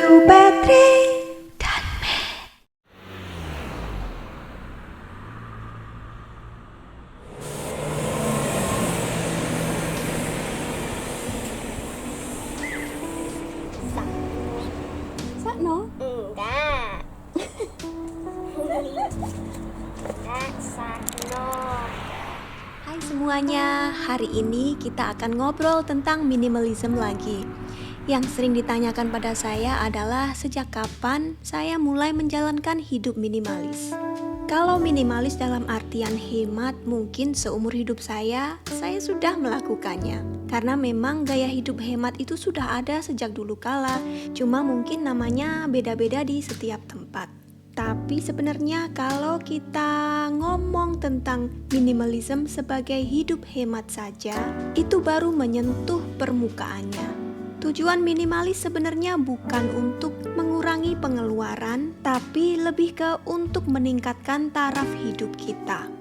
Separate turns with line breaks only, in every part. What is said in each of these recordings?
Supetri dan Mei. Sakno?
Enggak. Enggak, Sakno.
Hai semuanya, hari ini kita akan ngobrol tentang minimalism lagi. Yang sering ditanyakan pada saya adalah sejak kapan saya mulai menjalankan hidup minimalis. Kalau minimalis dalam artian hemat, mungkin seumur hidup saya sudah melakukannya. Karena memang gaya hidup hemat itu sudah ada sejak dulu kala, cuma mungkin namanya beda-beda di setiap tempat. Tapi sebenarnya kalau kita ngomong tentang minimalism sebagai hidup hemat saja, itu baru menyentuh permukaannya. Tujuan minimalis sebenarnya bukan untuk mengurangi pengeluaran, tapi lebih ke untuk meningkatkan taraf hidup kita.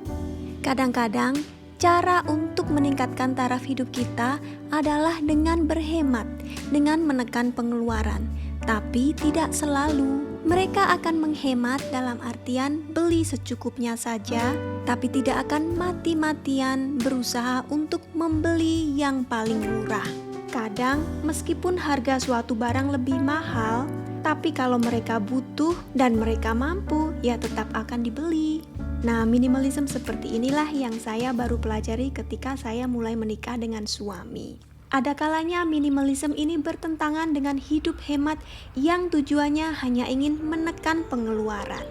Kadang-kadang, cara untuk meningkatkan taraf hidup kita adalah dengan berhemat, dengan menekan pengeluaran, tapi tidak selalu. Mereka akan menghemat dalam artian beli secukupnya saja, tapi tidak akan mati-matian berusaha untuk membeli yang paling murah. Kadang, meskipun harga suatu barang lebih mahal, tapi kalau mereka butuh dan mereka mampu, ya tetap akan dibeli. Nah, minimalism seperti inilah yang saya baru pelajari ketika saya mulai menikah dengan suami. Ada kalanya minimalism ini bertentangan dengan hidup hemat yang tujuannya hanya ingin menekan pengeluaran.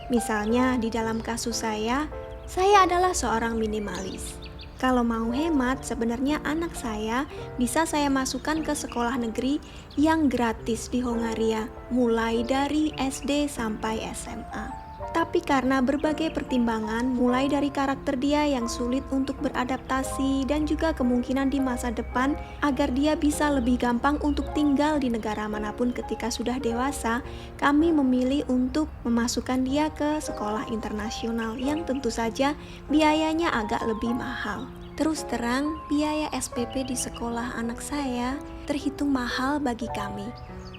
Misalnya di dalam kasus saya adalah seorang minimalis. Kalau mau hemat, sebenarnya anak saya bisa saya masukkan ke sekolah negeri yang gratis di Hongaria, mulai dari SD sampai SMA. Tapi karena berbagai pertimbangan, mulai dari karakter dia yang sulit untuk beradaptasi dan juga kemungkinan di masa depan agar dia bisa lebih gampang untuk tinggal di negara manapun ketika sudah dewasa, kami memilih untuk memasukkan dia ke sekolah internasional yang tentu saja biayanya agak lebih mahal. Terus terang, biaya SPP di sekolah anak saya terhitung mahal bagi kami.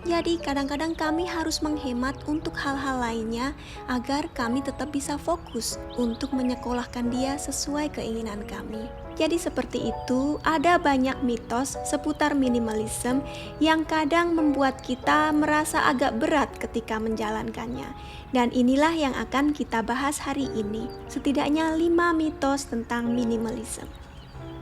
Jadi kadang-kadang kami harus menghemat untuk hal-hal lainnya agar kami tetap bisa fokus untuk menyekolahkan dia sesuai keinginan kami. Jadi seperti itu, ada banyak mitos seputar minimalism yang kadang membuat kita merasa agak berat ketika menjalankannya. Dan inilah yang akan kita bahas hari ini. Setidaknya 5 mitos tentang minimalism.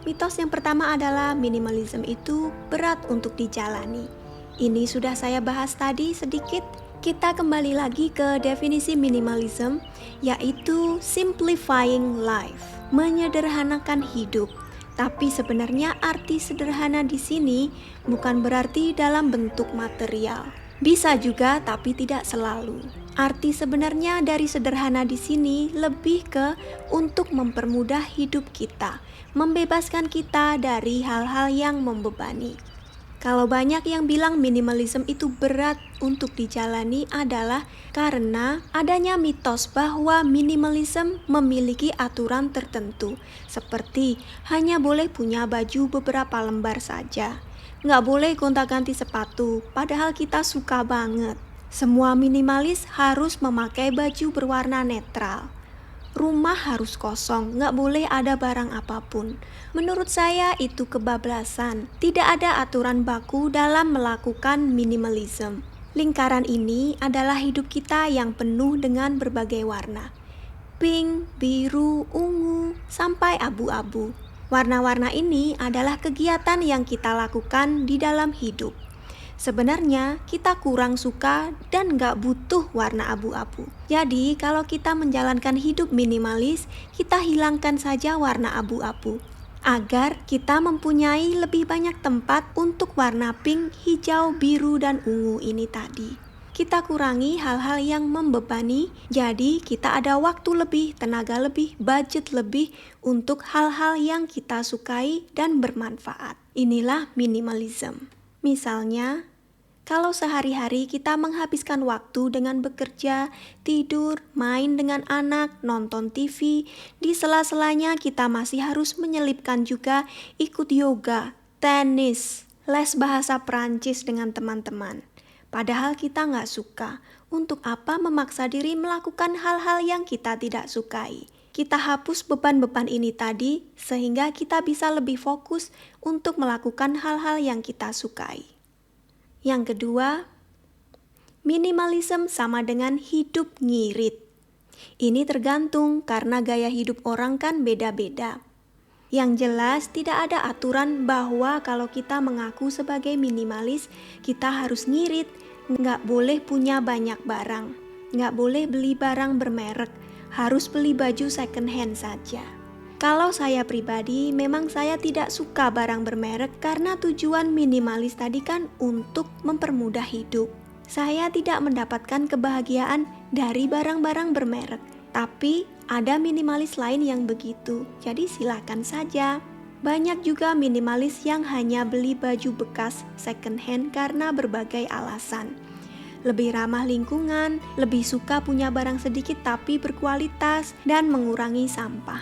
Mitos yang pertama adalah minimalism itu berat untuk dijalani. Ini sudah saya bahas tadi sedikit. Kita kembali lagi ke definisi minimalism, yaitu simplifying life, menyederhanakan hidup. Tapi sebenarnya arti sederhana di sini bukan berarti dalam bentuk material. Bisa juga, tapi tidak selalu. Arti sebenarnya dari sederhana di sini lebih ke untuk mempermudah hidup kita, membebaskan kita dari hal-hal yang membebani. Kalau banyak yang bilang minimalism itu berat untuk dijalani adalah karena adanya mitos bahwa minimalism memiliki aturan tertentu, seperti hanya boleh punya baju beberapa lembar saja, nggak boleh gonta-ganti sepatu, padahal kita suka banget. Semua minimalis harus memakai baju berwarna netral. Rumah harus kosong, nggak boleh ada barang apapun. Menurut saya itu kebablasan. Tidak ada aturan baku dalam melakukan minimalism. Lingkaran ini adalah hidup kita yang penuh dengan berbagai warna. Pink, biru, ungu, sampai abu-abu. Warna-warna ini adalah kegiatan yang kita lakukan di dalam hidup. Sebenarnya kita kurang suka dan gak butuh warna abu-abu. Jadi kalau kita menjalankan hidup minimalis, kita hilangkan saja warna abu-abu agar kita mempunyai lebih banyak tempat untuk warna pink, hijau, biru, dan ungu ini tadi. Kita kurangi hal-hal yang membebani, jadi kita ada waktu lebih, tenaga lebih, budget lebih untuk hal-hal yang kita sukai dan bermanfaat. Inilah minimalism. Misalnya, kalau sehari-hari kita menghabiskan waktu dengan bekerja, tidur, main dengan anak, nonton TV, di sela-selanya kita masih harus menyelipkan juga ikut yoga, tenis, les bahasa Prancis dengan teman-teman. Padahal kita nggak suka. Untuk apa memaksa diri melakukan hal-hal yang kita tidak sukai? Kita hapus beban-beban ini tadi sehingga kita bisa lebih fokus untuk melakukan hal-hal yang kita sukai. Yang kedua, minimalism sama dengan hidup ngirit. Ini tergantung karena gaya hidup orang kan beda-beda. Yang jelas tidak ada aturan bahwa kalau kita mengaku sebagai minimalis, kita harus ngirit, nggak boleh punya banyak barang, nggak boleh beli barang bermerek, harus beli baju second hand saja. Kalau saya pribadi, memang saya tidak suka barang bermerek karena tujuan minimalis tadi kan untuk mempermudah hidup. Saya tidak mendapatkan kebahagiaan dari barang-barang bermerek, tapi ada minimalis lain yang begitu, jadi silakan saja. Banyak juga minimalis yang hanya beli baju bekas second hand karena berbagai alasan. Lebih ramah lingkungan, lebih suka punya barang sedikit tapi berkualitas, dan mengurangi sampah.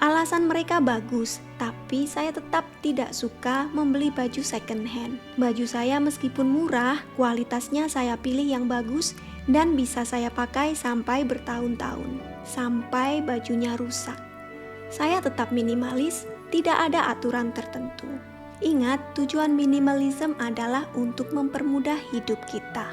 Alasan mereka bagus, tapi saya tetap tidak suka membeli baju second hand. Baju saya meskipun murah, kualitasnya saya pilih yang bagus dan bisa saya pakai sampai bertahun-tahun, sampai bajunya rusak. Saya tetap minimalis, tidak ada aturan tertentu. Ingat, tujuan minimalism adalah untuk mempermudah hidup kita.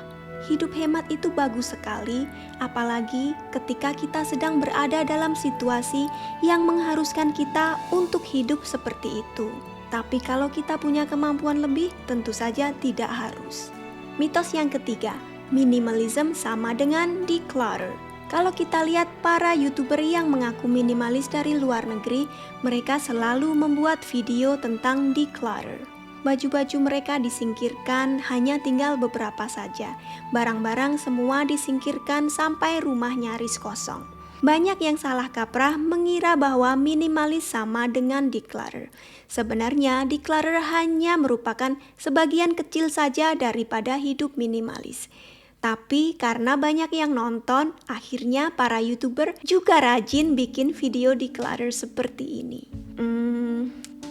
Hidup hemat itu bagus sekali, apalagi ketika kita sedang berada dalam situasi yang mengharuskan kita untuk hidup seperti itu. Tapi kalau kita punya kemampuan lebih, tentu saja tidak harus. Mitos yang ketiga, minimalism sama dengan declutter. Kalau kita lihat para YouTuber yang mengaku minimalis dari luar negeri, mereka selalu membuat video tentang declutter. Baju-baju mereka disingkirkan, hanya tinggal beberapa saja. Barang-barang semua disingkirkan sampai rumah nyaris kosong. Banyak yang salah kaprah mengira bahwa minimalis sama dengan declutter. Sebenarnya declutter hanya merupakan sebagian kecil saja daripada hidup minimalis. Tapi karena banyak yang nonton, akhirnya para YouTuber juga rajin bikin video declutter seperti ini.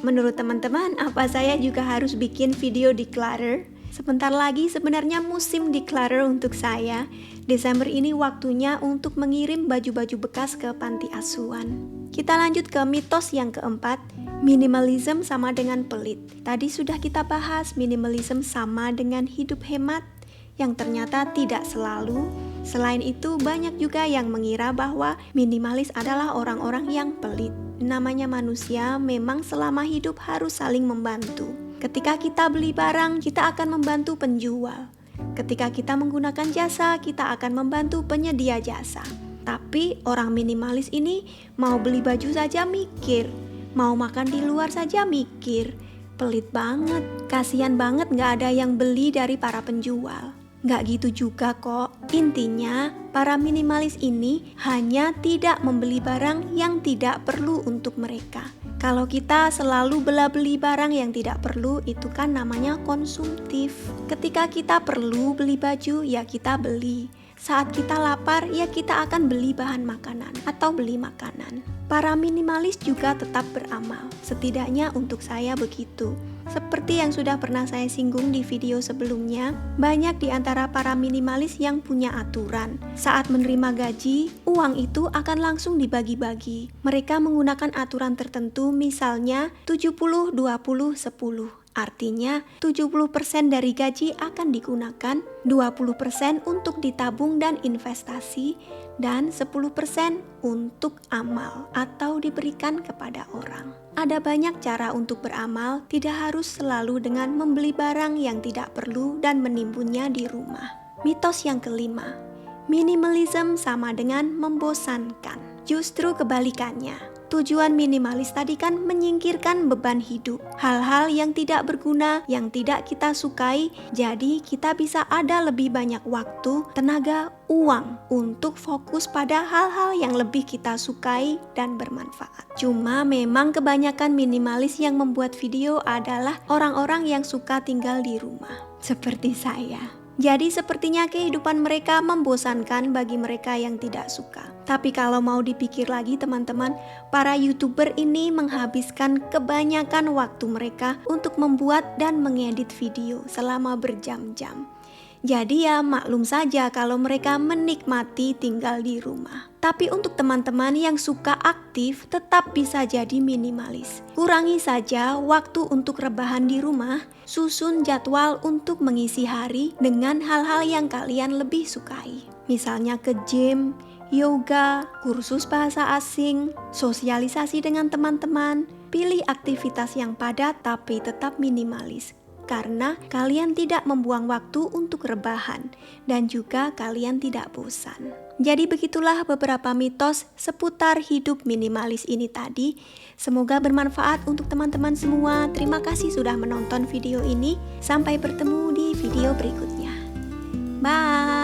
Menurut teman-teman, apa saya juga harus bikin video declutter? Sebentar lagi sebenarnya musim declutter untuk saya. Desember ini waktunya untuk mengirim baju-baju bekas ke panti asuhan. Kita lanjut ke mitos yang keempat, minimalism sama dengan pelit. Tadi sudah kita bahas minimalism sama dengan hidup hemat, yang ternyata tidak selalu. Selain itu, banyak juga yang mengira bahwa minimalis adalah orang-orang yang pelit. Namanya manusia, memang selama hidup harus saling membantu. Ketika kita beli barang, kita akan membantu penjual. Ketika kita menggunakan jasa, kita akan membantu penyedia jasa. Tapi orang minimalis ini mau beli baju saja mikir, mau makan di luar saja mikir. Pelit banget, kasihan banget gak ada yang beli dari para penjual. Nggak gitu juga kok. Intinya, para minimalis ini hanya tidak membeli barang yang tidak perlu untuk mereka. Kalau kita selalu bela-beli barang yang tidak perlu, itu kan namanya konsumtif. Ketika kita perlu beli baju, ya kita beli. Saat kita lapar, ya kita akan beli bahan makanan atau beli makanan. Para minimalis juga tetap beramal. Setidaknya untuk saya begitu. Seperti yang sudah pernah saya singgung di video sebelumnya, banyak di antara para minimalis yang punya aturan. Saat menerima gaji, uang itu akan langsung dibagi-bagi. Mereka menggunakan aturan tertentu, misalnya 70-20-10. Artinya 70% dari gaji akan digunakan, 20% untuk ditabung dan investasi, dan 10% untuk amal atau diberikan kepada orang. Ada banyak cara untuk beramal, tidak harus selalu dengan membeli barang yang tidak perlu dan menimbunnya di rumah. Mitos yang kelima, minimalism sama dengan membosankan. Justru kebalikannya. Tujuan minimalis tadi kan menyingkirkan beban hidup, hal-hal yang tidak berguna, yang tidak kita sukai, jadi kita bisa ada lebih banyak waktu, tenaga, uang untuk fokus pada hal-hal yang lebih kita sukai dan bermanfaat. Cuma memang kebanyakan minimalis yang membuat video adalah orang-orang yang suka tinggal di rumah, seperti saya. Jadi sepertinya kehidupan mereka membosankan bagi mereka yang tidak suka. Tapi kalau mau dipikir lagi teman-teman, para YouTuber ini menghabiskan kebanyakan waktu mereka untuk membuat dan mengedit video selama berjam-jam. Jadi ya maklum saja kalau mereka menikmati tinggal di rumah. Tapi untuk teman-teman yang suka aktif tetap bisa jadi minimalis. Kurangi saja waktu untuk rebahan di rumah, susun jadwal untuk mengisi hari dengan hal-hal yang kalian lebih sukai. Misalnya ke gym, yoga, kursus bahasa asing, sosialisasi dengan teman-teman. Pilih aktivitas yang padat tapi tetap minimalis. Karena kalian tidak membuang waktu untuk rebahan dan juga kalian tidak bosan. Jadi begitulah beberapa mitos seputar hidup minimalis ini tadi. Semoga bermanfaat untuk teman-teman semua. Terima kasih sudah menonton video ini. Sampai bertemu di video berikutnya. Bye.